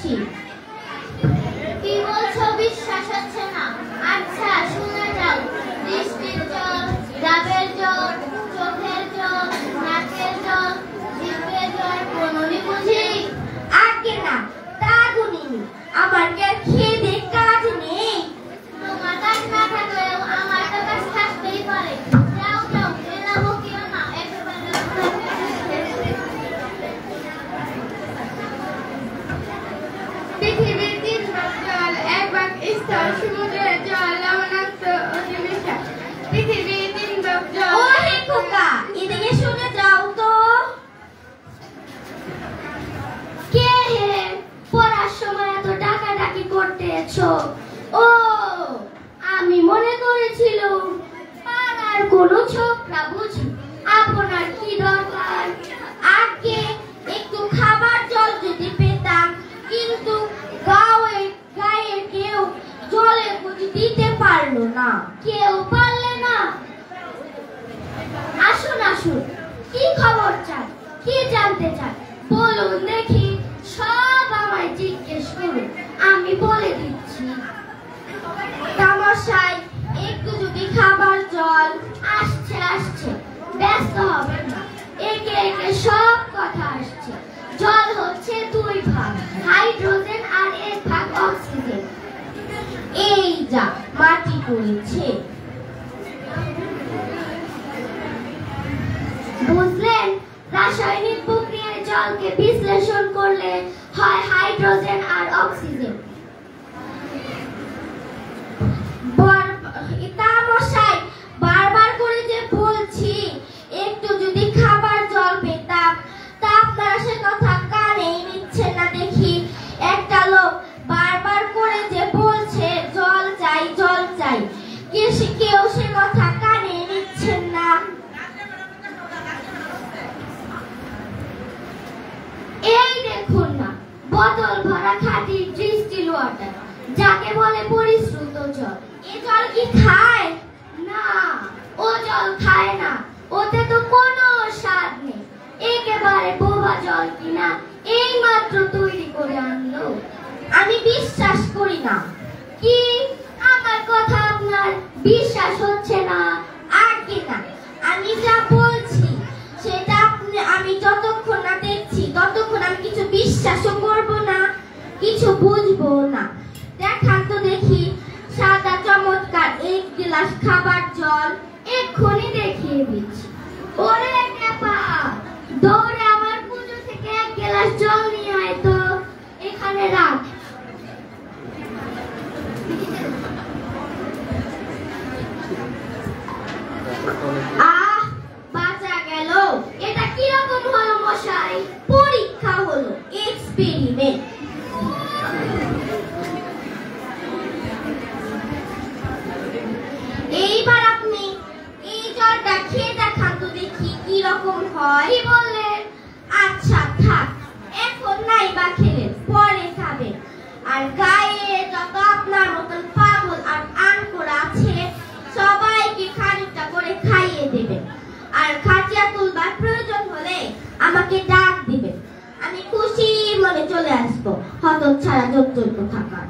দিচ্ছি। কি বলছো, বিশ্বাস হচ্ছে না? আচ্ছা শুনে যাও। দৃষ্টির জল, ডাবের জল, চোখের জল, নাকের জল, জিভের জল কোনই বুঝি? আগে না, তা গুনিনি। আমার কি আর খেয়ে দে কাজ নেই? তোমার কাজ না থাকলেও আমার তো কাজ থাকতেই পারে। যাও যাও, এরা বকিও না। পৃথিবীর 3 ভাগ জল, 1 ভাগ স্থল, সমুদ্রের জল লবণাক্ত অতি মিঠা। পৃথিবীর 3 ভাগ জল। ও হে খোকা, এদিকে শুনে যাও তো। কে হে পড়ার সময় এত ডাকাডাকি করতেছো? ও, আমি মনে করেছিলাম পাড়ার কোনো ছোকরা বুঝি। আপনার কি দরকার? আগে একটু খাবার জল যদি পেতাম, কিন্তু গায়ে কেউ জলের খুঁজি দিতে পারলো না। কেউ পারলে না? আসুন আসুন, কি খবর চাই, কি জানতে চাই বলুন দেখি। সব আমায় জিজ্ঞেস করুন, আমি বলে দিচ্ছি। তামশাই, একটু যদি খাবার জল। আসছে আসছে, ব্যস্ত হবেন না। একে একে সব কথা আসছে। জল হচ্ছে 2 ভাগ, হাইড্রোজেন আর 1 ভাগ অক্সিজেন। এই যা মাটি পড়েছে। বুঝলেন? রাসায়নিক প্রক্রিয়ায় জলকে বিশ্লেষণ করলে হয় হাইড্রোজেন আর অক্সিজেন। তামশাই, বারবার করে যে বলছি একটু যদি খাবার জল পেতাম, তা আপনারা সে কথা কানেই নিচ্ছেন না দেখি। একটা লোক বারবার করে যে বলছে জল চাই জল চাই, কেউ সে কথা কানে নিচ্ছেন না। এই দেখুন না, বোতল ভরা খাঁটি ডিস্টিল ওয়াটার, যাকে বলে পরিশ্রুত জল। এ জল কি খায়? না, ও জল খায় না। ওতে তো কোনো স্বাদ নেই। একেবারে বোবা জল কিনা এই মাত্র তৈরি করে আনলো। আমি বিশ্বাস করি না। কি, আমার কথা আপনার বিশ্বাস হচ্ছে না? আগে না, আমি যা বলছি সেটা আমি যতক্ষণ না দেখছি ততক্ষণ আমি কিছু বিশ্বাসও করব না, কিছু বুঝবো না। দেখান তো দেখি সাদা চমৎকার 1 গ্লাস খাবার জল। এক্ষুনি দেখিয়ে দিচ্ছি। ওরে ক্যাপা, দৌড়ে আমার পুজো থেকে 1 গ্লাস জল নিয়ে আয় তো। এখানে রাখ। আহ, বাঁচা গেল। এটা কি রকম হলো মশাই? পরীক্ষা হলো, এক্সপেরিমেন্ট। এইবার আপনি এই জলটা খেয়ে দেখান তো দেখি কি রকম হয়। কি বললেন? আচ্ছা থাক, এখন নাই বা খেলেন, পরে খাবেন। আর গায়ে যত আপনার মতন পাগল আর আনকোড়া আছে সবাইকে খানিকটা করে খাইয়ে দেবেন। আর খাটিয়া তুলবার প্রয়োজন হলে আমাকে ডাক দিবেন, আমি খুশি মনে চলে আসবো। হতচ্ছাড়া যোগ্য থাকার।